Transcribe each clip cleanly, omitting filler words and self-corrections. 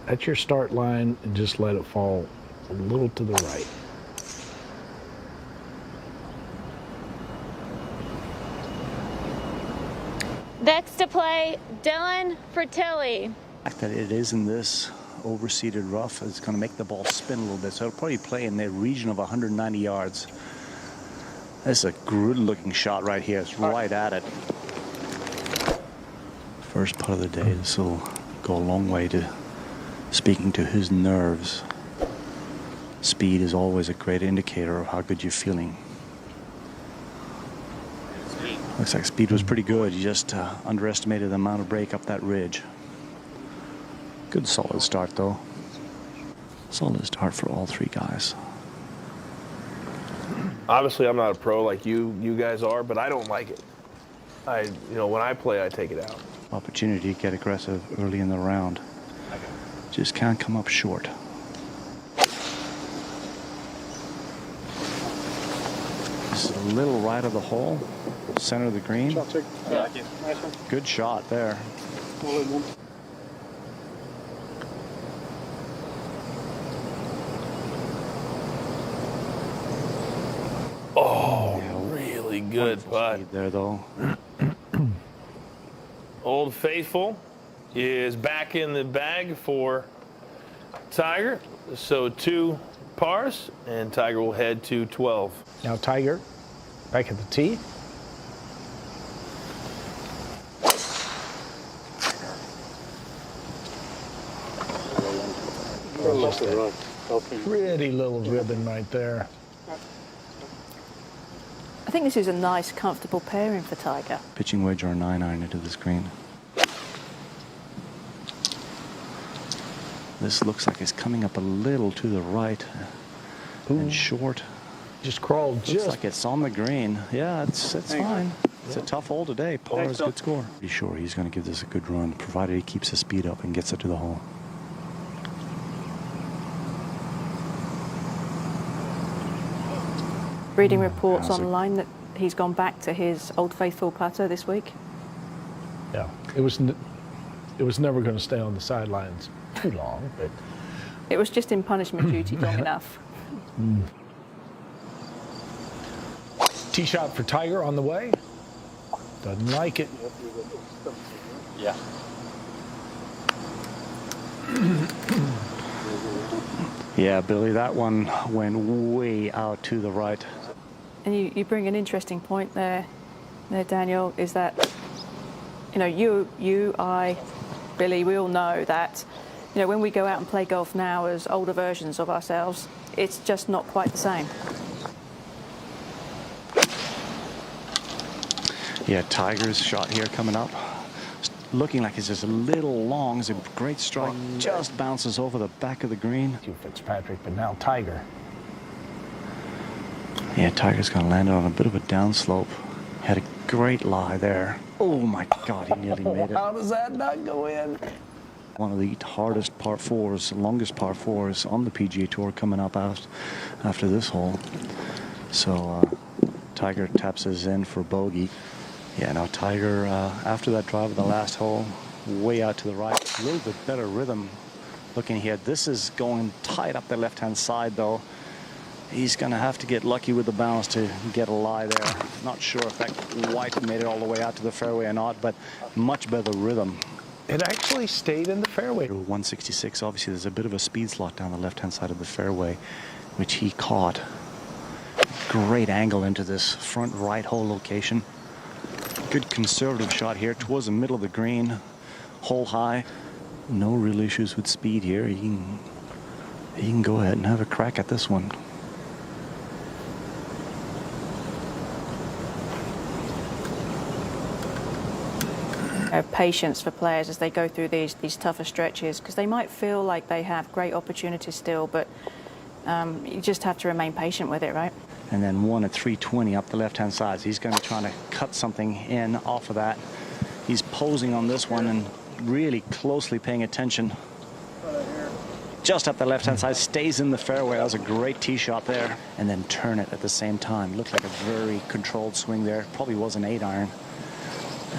at your start line and just let it fall a little to the right. Next to play, Dylan Fratelli. The fact that it is in this overseeded rough is going to make the ball spin a little bit, so it'll probably play in the region of 190 yards. This is a good looking shot right here. It's right at it. First putt of the day. This will go a long way to speaking to his nerves. Speed is always a great indicator of how good you're feeling. Looks like speed was pretty good. You just underestimated the amount of break up that ridge. Good solid start though. Solid start for all three guys. Obviously, I'm not a pro like you guys are, but I don't like it. When I play, I take it out. Opportunity to get aggressive early in the round. Just can't come up short. This is a little right of the hole, center of the green. Good shot there. Oh, really good putt there, though. Old Faithful is back in the bag for Tiger. So 2 pars, and Tiger will head to 12. Now Tiger, back at the tee. Pretty little ribbon right there. I think this is a nice, comfortable pairing for Tiger. Pitching wedge or a 9-iron into this green. This looks like it's coming up a little to the right and short. Just crawled. Looks like it's on the green. Yeah, it's fine. It's a tough hole today. Par is a good score. Pretty sure he's going to give this a good run, provided he keeps his speed up and gets it to the hole. Reading reports online that he's gone back to his Old Faithful putter this week. Yeah, it was never going to stay on the sidelines too long, but it was just in punishment duty long enough. Tee shot for Tiger on the way. Doesn't like it. Yeah. Yeah, Billy, that one went way out to the right. And you bring an interesting point there, Daniel, is that, I, Billy, we all know that, when we go out and play golf now as older versions of ourselves, it's just not quite the same. Yeah, Tiger's shot here coming up. Looking like it's just a little long. It's a great strike. Just bounces over the back of the green. Fitzpatrick, but now Tiger. Yeah, Tiger's going to land it on a bit of a downslope. Had a great lie there. Oh my God, he nearly made it. How does that not go in? One of the hardest par fours, longest par fours on the PGA Tour coming up after this hole. So Tiger taps his in for bogey. Yeah, now Tiger, after that drive of the last hole, way out to the right. A little bit better rhythm looking here. This is going tight up the left-hand side, though. He's going to have to get lucky with the bounce to get a lie there. Not sure if that white made it all the way out to the fairway or not, but much better rhythm. It actually stayed in the fairway. 166, obviously there's a bit of a speed slot down the left-hand side of the fairway, which he caught. Great angle into this front right hole location. Good conservative shot here towards the middle of the green, hole high. No real issues with speed here. He can go ahead and have a crack at this one. Patience for players as they go through these tougher stretches, because they might feel like they have great opportunities still, but you just have to remain patient with it, right? And then one at 320 up the left-hand side. So he's going to be trying to cut something in off of that. He's posing on this one and really closely paying attention. Just up the left-hand side, stays in the fairway. That was a great tee shot there. And then turn it at the same time. Looked like a very controlled swing there. Probably was an 8-iron.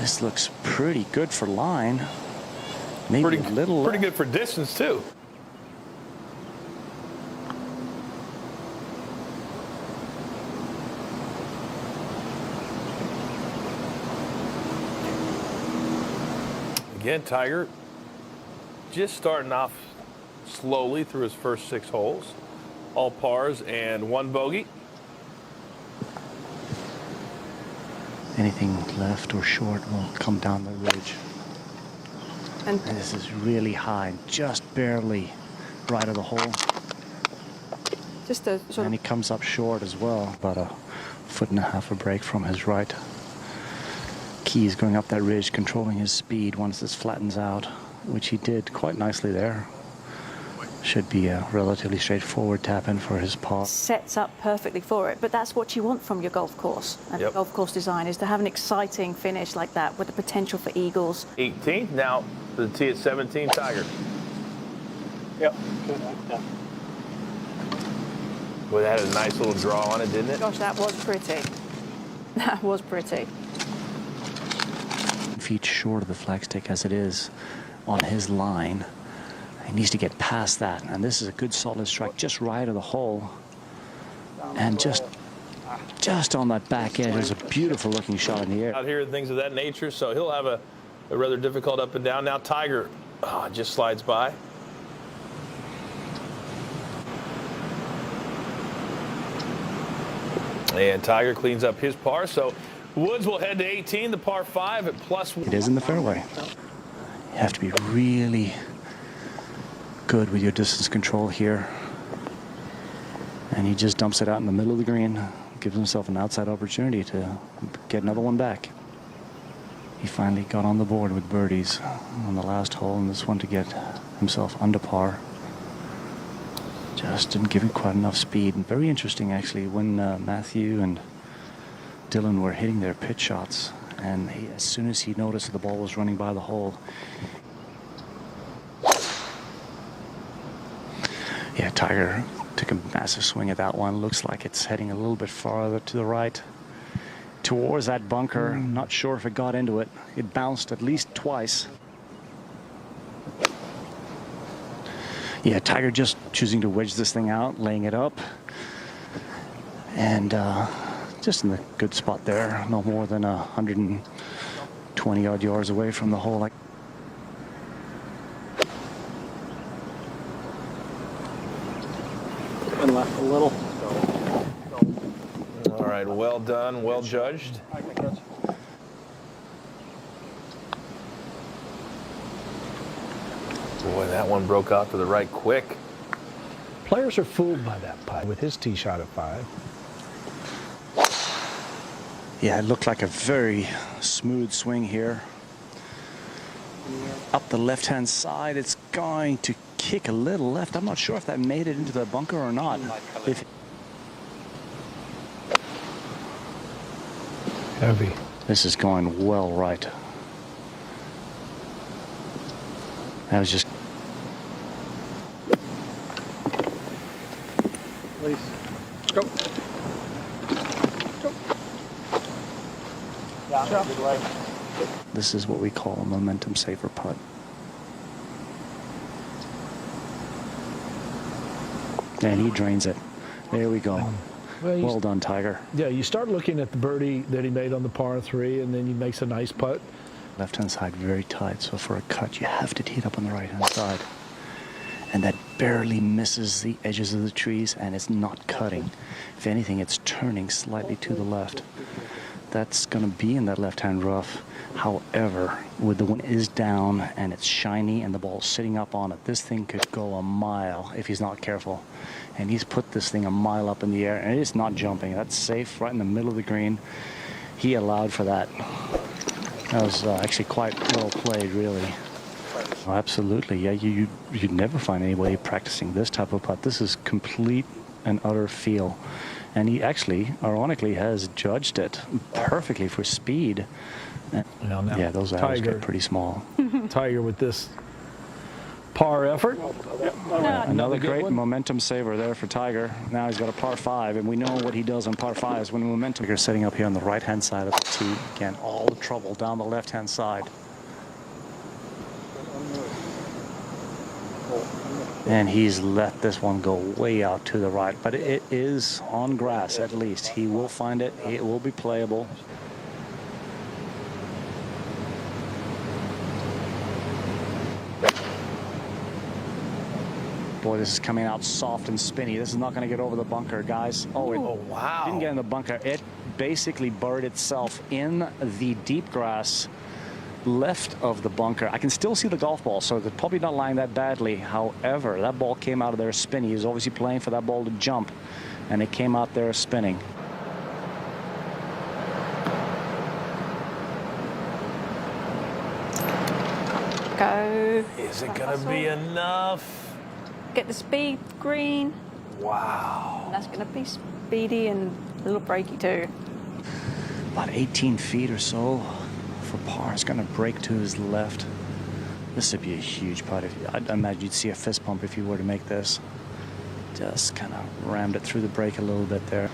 This looks pretty good for line. Maybe a little pretty left. good for distance too. Again, Tiger just starting off slowly through his first 6 holes. All pars and 1 bogey. Anything left or short will come down the ridge. And And this is really high, just barely right of the hole. just a sort And of he comes up short as well, about a 1.5 foot a break from his right. Keys going up that ridge, controlling his speed once this flattens out, which he did quite nicely there. Should be a relatively straightforward tap in for his par. sets up perfectly for it. But that's what you want from your golf course. And Yep. golf course design is to have an exciting finish like that with the potential for eagles. 18th. Now the tee at 17, Tiger. Yep. Boy, that had a nice little draw on it, didn't it? Gosh, that was pretty. That was pretty. Feet short of the flagstick as it is on his line. He needs to get past that, and this is a good solid strike just right of the hole, and just on that back edge. There's a beautiful looking shot in the air. Out here and things of that nature, so he'll have a rather difficult up and down. Now Tiger just slides by. And Tiger cleans up his par, so Woods will head to 18, the par 5 at +1. It is in the fairway. You have to be really good with your distance control here. And he just dumps it out in the middle of the green, gives himself an outside opportunity to get another one back. He finally got on the board with birdies on the last hole, and this one to get himself under par. Just didn't give it quite enough speed. And very interesting, actually, when Matthew and Dylan were hitting their pitch shots, and as soon as he noticed that the ball was running by the hole, yeah, Tiger took a massive swing at that one. Looks like it's heading a little bit farther to the right towards that bunker. Not sure if it got into it. It bounced at least twice. Yeah, Tiger just choosing to wedge this thing out, laying it up, and just in the good spot there. No more than 120 odd yards away from the hole. And left a little. All right, well done, well judged. Boy, that one broke out to the right quick. Players are fooled by that putt with his tee shot at 5. Yeah, it looked like a very smooth swing here. Up the left-hand side, it's going to kick a little left. I'm not sure if that made it into the bunker or not. Heavy. This is going well right. That was just Please. Go. Go. Yeah, good way. This is what we call a momentum saver putt. And he drains it. There we go. Well done, Tiger. Yeah, you start looking at the birdie that he made on the par 3, and then he makes a nice putt. Left-hand side very tight, so for a cut, you have to tee it up on the right-hand side. And that barely misses the edges of the trees, and it's not cutting. If anything, it's turning slightly to the left. That's going to be in that left-hand rough. However, with the wind is down and it's shiny and the ball's sitting up on it, this thing could go a mile if he's not careful. And he's put this thing a mile up in the air, and it's not jumping. That's safe right in the middle of the green. He allowed for that. That was actually quite well played, really. Oh, absolutely, yeah. You'd never find anybody practicing this type of putt. This is complete and utter feel. And he actually, ironically, has judged it perfectly for speed. Now, Yeah, those arrows Tiger. get pretty small. Tiger with this par effort. Another good great one. momentum saver there for Tiger. Now he's got a par 5, and we know what he does on par 5s when momentum. Tiger's setting up here on the right-hand side of the tee. Again, all the trouble down the left-hand side. careful. And he's let this one go way out to the right, but it is on grass at least. He will find it. It will be playable. Boy, this is coming out soft and spinny. This is not going to get over the bunker, guys. Oh, it wow. didn't get in the bunker. It basically buried itself in the deep grass left of the bunker. I can still see the golf ball, so they're probably not lying that badly. However, that ball came out of there spinning. He was obviously playing for that ball to jump, and it came out there spinning. Go. Is it going to be enough? Get the speed green. Wow. And that's going to be speedy and a little breaky too. About 18 feet or so for par. It's going to break to his left. This would be a huge putt. I'd imagine you'd see a fist pump if you were to make this. Just kind of rammed it through the break a little bit there.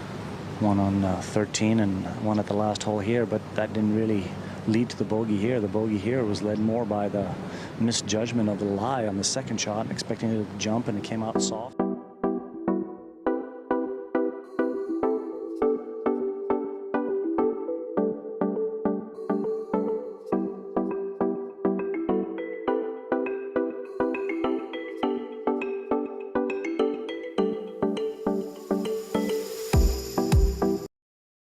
One on 13 and one at the last hole here, but that didn't really lead to the bogey here. The bogey here was led more by the misjudgment of the lie on the second shot, expecting it to jump, and it came out soft.